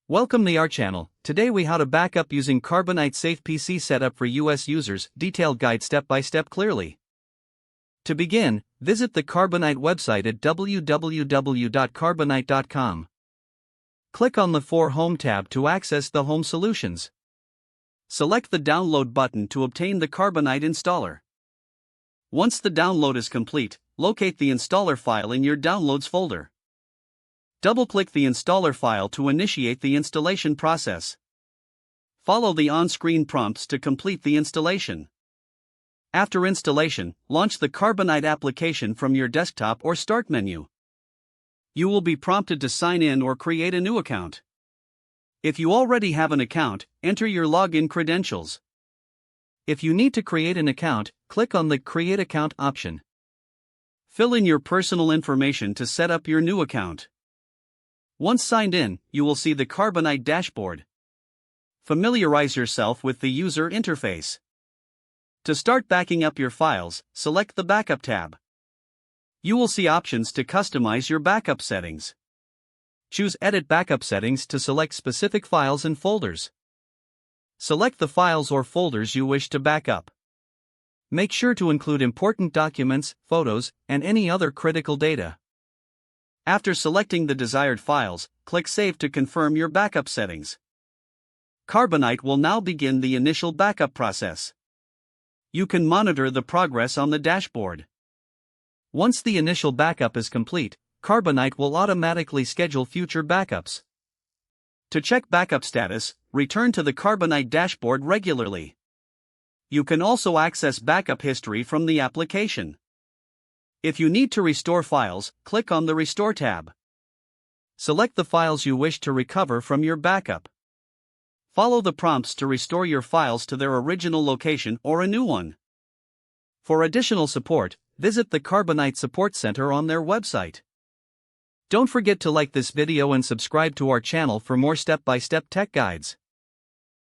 Welcome to our channel. Today we how to backup using Carbonite Safe PC setup for US users, detailed guide step by step clearly. To begin, visit the Carbonite website at www.carbonite.com. Click on the For Home tab to access the Home Solutions. Select the Download button to obtain the Carbonite installer. Once the download is complete, locate the installer file in your Downloads folder. Double-click the installer file to initiate the installation process. Follow the on-screen prompts to complete the installation. After installation, launch the Carbonite application from your desktop or Start menu. You will be prompted to sign in or create a new account. If you already have an account, enter your login credentials. If you need to create an account, click on the Create Account option. Fill in your personal information to set up your new account. Once signed in, you will see the Carbonite dashboard. Familiarize yourself with the user interface. To start backing up your files, select the Backup tab. You will see options to customize your backup settings. Choose Edit Backup Settings to select specific files and folders. Select the files or folders you wish to back up. Make sure to include important documents, photos, and any other critical data. After selecting the desired files, click Save to confirm your backup settings. Carbonite will now begin the initial backup process. You can monitor the progress on the dashboard. Once the initial backup is complete, Carbonite will automatically schedule future backups. To check backup status, return to the Carbonite dashboard regularly. You can also access backup history from the application. If you need to restore files, click on the Restore tab. Select the files you wish to recover from your backup. Follow the prompts to restore your files to their original location or a new one. For additional support, visit the Carbonite Support Center on their website. Don't forget to like this video and subscribe to our channel for more step-by-step tech guides.